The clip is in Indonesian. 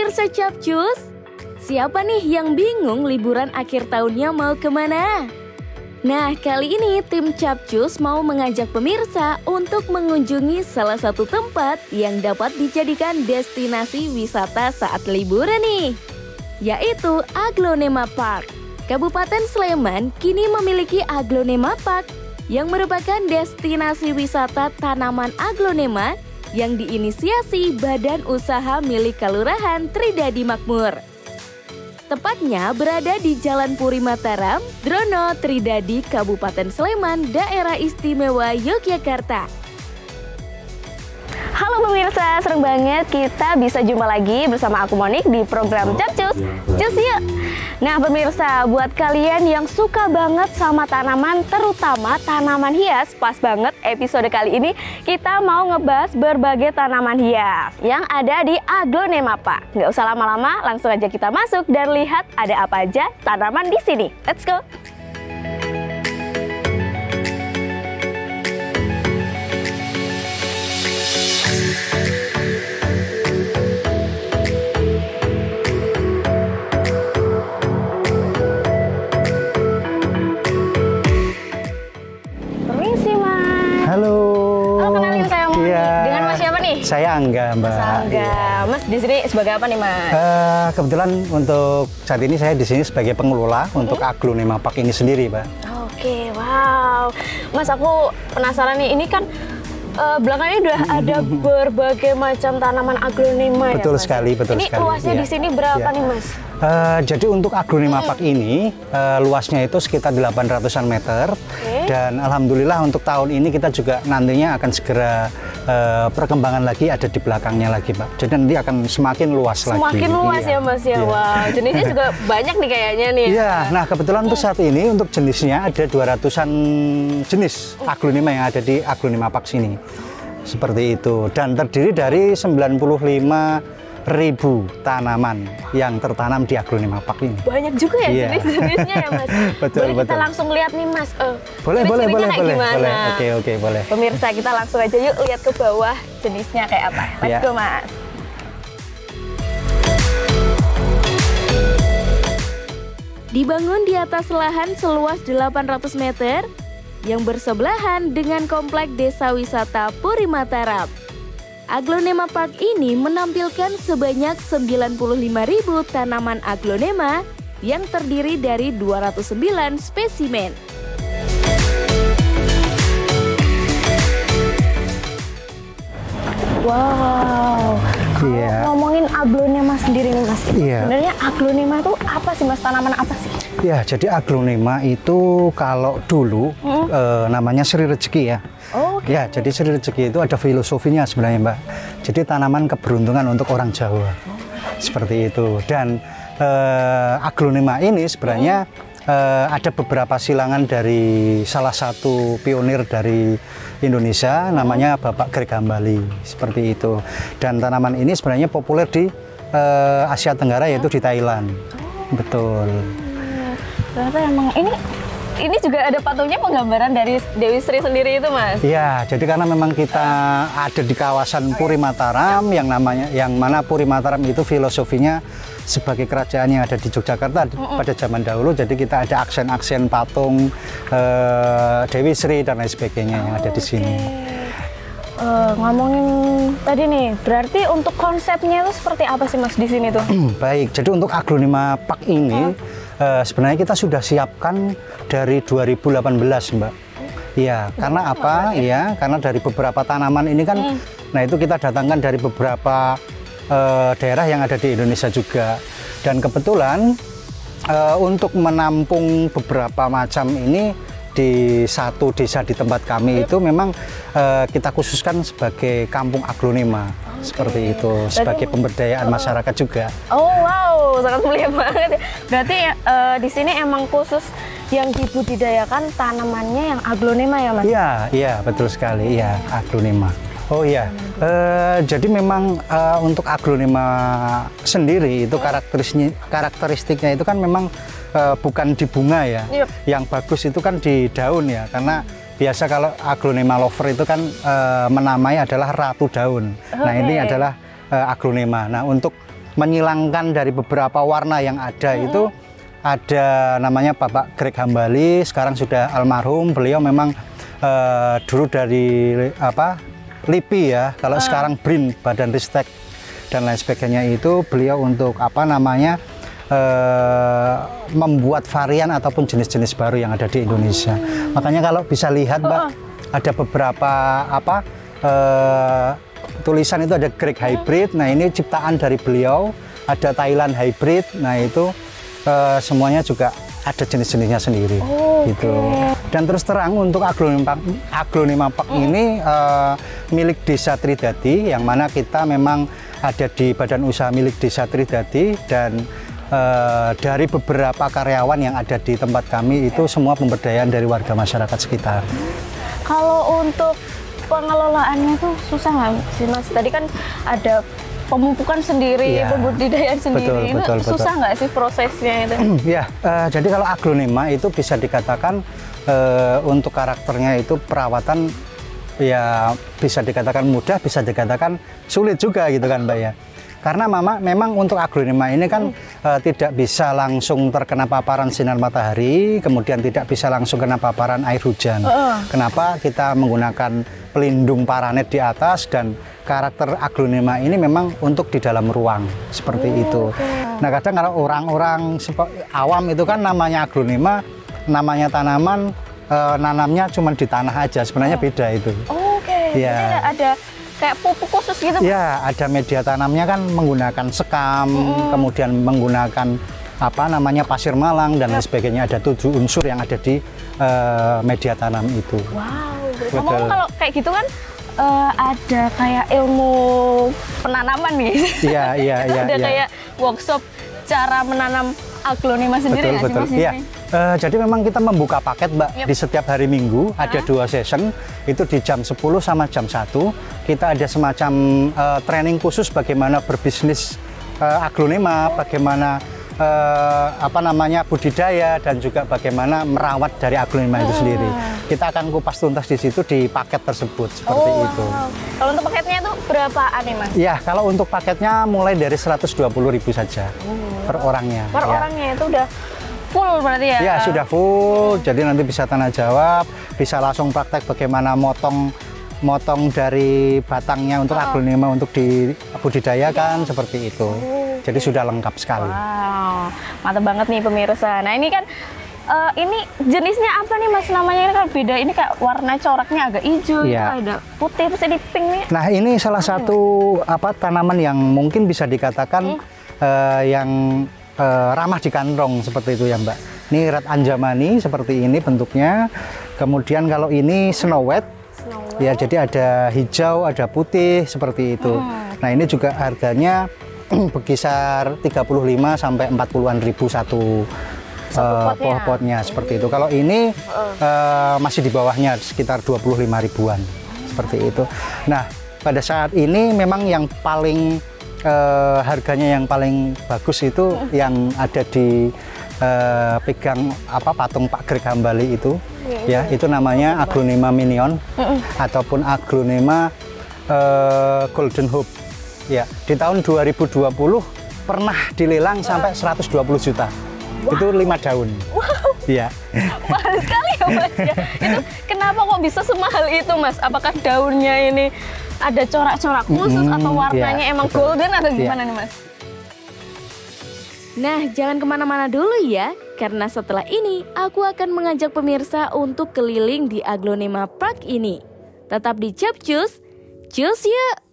Pemirsa Capcus, siapa nih yang bingung liburan akhir tahunnya mau kemana? Nah, kali ini tim Capcus mau mengajak pemirsa untuk mengunjungi salah satu tempat yang dapat dijadikan destinasi wisata saat liburan nih, yaitu Aglonema Park. Kabupaten Sleman kini memiliki Aglonema Park yang merupakan destinasi wisata tanaman aglonema yang diinisiasi Badan Usaha milik Kelurahan Tridadi Makmur. Tepatnya berada di Jalan Puri Mataram, Drono, Tridadi, Kabupaten Sleman, Daerah Istimewa Yogyakarta. Halo pemirsa, seneng banget kita bisa jumpa lagi bersama aku Monik di program Capcus. Cus yuk! Nah pemirsa, buat kalian yang suka banget sama tanaman, terutama tanaman hias, pas banget episode kali ini kita mau ngebahas berbagai tanaman hias yang ada di Aglonema Park. Nggak usah lama-lama, langsung aja kita masuk dan lihat ada apa aja tanaman di sini. Let's go! Saya Angga, Mbak. Mas Angga, Mas di sini sebagai apa nih, Mas? Kebetulan untuk saat ini saya di sini sebagai pengelola untuk Aglonema Park ini sendiri, Mbak. Oke, wow. Mas, aku penasaran nih, ini kan belakangan ini udah ada berbagai macam tanaman aglonema. Betul ya, Mas? sekali, betul ini sekali. Ini luasnya di sini berapa nih, Mas? Jadi untuk Aglonema Park ini luasnya itu sekitar 800-an meter. Dan alhamdulillah untuk tahun ini kita juga nantinya akan segera perkembangan lagi ada di belakangnya lagi, Pak. Jadi nanti akan semakin luas lagi. Semakin luas ya, Mas ya. Wow, jenisnya juga banyak nih kayaknya nih. Iya, nah kebetulan untuk saat ini untuk jenisnya ada 200-an jenis aglonema yang ada di Aglonema Park sini. Seperti itu, dan terdiri dari 95.000 tanaman yang tertanam di Aglonema Park ini. Banyak juga ya jenis-jenisnya ya, Mas. Betul, boleh kita langsung lihat nih, Mas. Boleh. Oke, boleh. Pemirsa, kita langsung aja yuk lihat ke bawah jenisnya kayak apa. Let's go, Mas. Dibangun di atas lahan seluas 800 meter yang bersebelahan dengan komplek desa wisata Puri Mataram. Aglonema Park ini menampilkan sebanyak 95.000 tanaman aglonema yang terdiri dari 209 spesimen. Wow, ngomongin aglonema sendiri nih, Mas. Sebenarnya aglonema itu apa sih, Mas? Tanaman apa sih? Ya, jadi aglonema itu kalau dulu namanya Sri Rezeki ya. Ya, jadi Sri Rezeki itu ada filosofinya sebenarnya, Mbak. Jadi tanaman keberuntungan untuk orang Jawa. Seperti itu. Dan aglonema ini sebenarnya ada beberapa silangan dari salah satu pionir dari Indonesia, namanya Bapak Greg Hambali. Seperti itu. Dan tanaman ini sebenarnya populer di Asia Tenggara, yaitu di Thailand. Betul. Ternyata emang ini juga ada patungnya penggambaran dari Dewi Sri sendiri itu, Mas. Iya, jadi karena memang kita ada di kawasan Puri Mataram yang mana Puri Mataram itu filosofinya sebagai kerajaan yang ada di Yogyakarta pada zaman dahulu, jadi kita ada aksen-aksen patung Dewi Sri dan lain sebagainya yang ada di sini. Ngomongin tadi nih, berarti untuk konsepnya itu seperti apa sih, Mas, di sini tuh? Baik, jadi untuk Aglonema Park ini sebenarnya kita sudah siapkan dari 2018, Mbak. Iya, karena apa? Iya, karena dari beberapa tanaman ini kan, nah itu kita datangkan dari beberapa daerah yang ada di Indonesia juga. Dan kebetulan untuk menampung beberapa macam ini di satu desa di tempat kami itu memang kita khususkan sebagai kampung aglonema. Seperti itu, sebagai pemberdayaan masyarakat juga. Oh wow, sangat mulia banget ya. Berarti di sini emang khusus yang dibudidayakan tanamannya yang aglonema ya, Mas? Iya, betul sekali, iya, aglonema. Oh iya, jadi memang untuk aglonema sendiri itu karakteristiknya itu kan memang bukan di bunga ya. Yang bagus itu kan di daun ya, karena biasa kalau aglonema lover itu kan menamai adalah ratu daun. Nah ini adalah aglonema. Nah untuk menyilangkan dari beberapa warna yang ada. Itu ada namanya Bapak Greg Hambali, sekarang sudah almarhum. Beliau memang dulu dari LIPI ya, kalau sekarang BRIN, Badan Ristek dan lain sebagainya. Itu beliau untuk membuat varian ataupun jenis-jenis baru yang ada di Indonesia. Makanya kalau bisa lihat Mbak, ada beberapa tulisan itu ada Greg Hybrid. Nah ini ciptaan dari beliau. Ada Thailand Hybrid. Nah itu semuanya juga ada jenis-jenisnya sendiri, gitu. Dan terus terang untuk Aglonema Park ini milik Desa Tridadi, yang mana kita memang ada di badan usaha milik Desa Tridadi, dan dari beberapa karyawan yang ada di tempat kami itu semua pemberdayaan dari warga masyarakat sekitar. Kalau untuk pengelolaannya tuh susah nggak sih Mas? Tadi kan ada pemupukan sendiri, pembudidayaan sendiri. Betul. Susah nggak sih prosesnya itu? Ya, jadi kalau aglonema itu bisa dikatakan untuk karakternya itu perawatan ya bisa dikatakan mudah, bisa dikatakan sulit juga gitu kan Mbak ya. Karena memang untuk aglonema ini kan tidak bisa langsung terkena paparan sinar matahari, kemudian tidak bisa langsung kena paparan air hujan. Kenapa kita menggunakan pelindung paranet di atas, dan karakter aglonema ini memang untuk di dalam ruang seperti itu. Nah kadang kalau orang-orang awam itu kan namanya aglonema, namanya tanaman, nanamnya cuma di tanah aja, sebenarnya beda itu. Ya. Jadi ada kayak pupuk khusus gitu? Ya, ada media tanamnya kan menggunakan sekam, kemudian menggunakan pasir malang dan lain sebagainya. Ada 7 unsur yang ada di media tanam itu. Wow, ngomong kalau kayak gitu kan ada kayak ilmu penanaman nih. Iya. Ada kayak workshop cara menanam aglonema sendiri. Betul. Iya. Jadi memang kita membuka paket Mbak, di setiap hari Minggu ada 2 session, itu di jam 10 sama jam 1 kita ada semacam training khusus bagaimana berbisnis aglonema, bagaimana budidaya, dan juga bagaimana merawat dari aglonema itu sendiri. Kita akan kupas tuntas di situ di paket tersebut seperti itu. Kalau untuk paketnya itu berapaan nih Mas? Ya, kalau untuk paketnya mulai dari 120.000 saja per orangnya. Per orangnya itu udah full berarti ya? Ya, sudah full. Jadi nanti bisa tanya jawab, bisa langsung praktek bagaimana motong dari batangnya untuk aglonema untuk dibudidayakan seperti itu. Jadi sudah lengkap sekali. Wow, mantap banget nih pemirsa. Nah ini kan ini jenisnya apa nih Mas, namanya ini kan beda, ini kayak warna coraknya agak hijau, ada putih, terus ini pink nih. Nah ini salah satu tanaman yang mungkin bisa dikatakan yang ramah di kantong seperti itu ya Mbak. Ini red anjamani seperti ini bentuknya. Kemudian kalau ini snow white, ya jadi ada hijau, ada putih seperti itu. Nah ini juga harganya berkisar 35 sampai 40-an ribu satu potnya seperti itu. Kalau ini masih di bawahnya sekitar 25 ribuan seperti itu. Nah pada saat ini memang yang paling harganya yang paling bagus itu yang ada di pegang patung Pak Greg Hambali itu, ya itu namanya aglonema minion ataupun aglonema golden hope. Ya, di tahun 2020 pernah dilelang sampai 120 juta. Itu 5 daun. Iya. Mahal sekali ya Mas ya. Itu kenapa kok bisa semahal itu Mas? Apakah daunnya ini ada corak-corak khusus atau warnanya emang golden atau gimana nih Mas? Nah, jangan kemana-mana dulu ya, karena setelah ini aku akan mengajak pemirsa untuk keliling di Aglonema Park ini. Tetap di Capcus, cus yuk!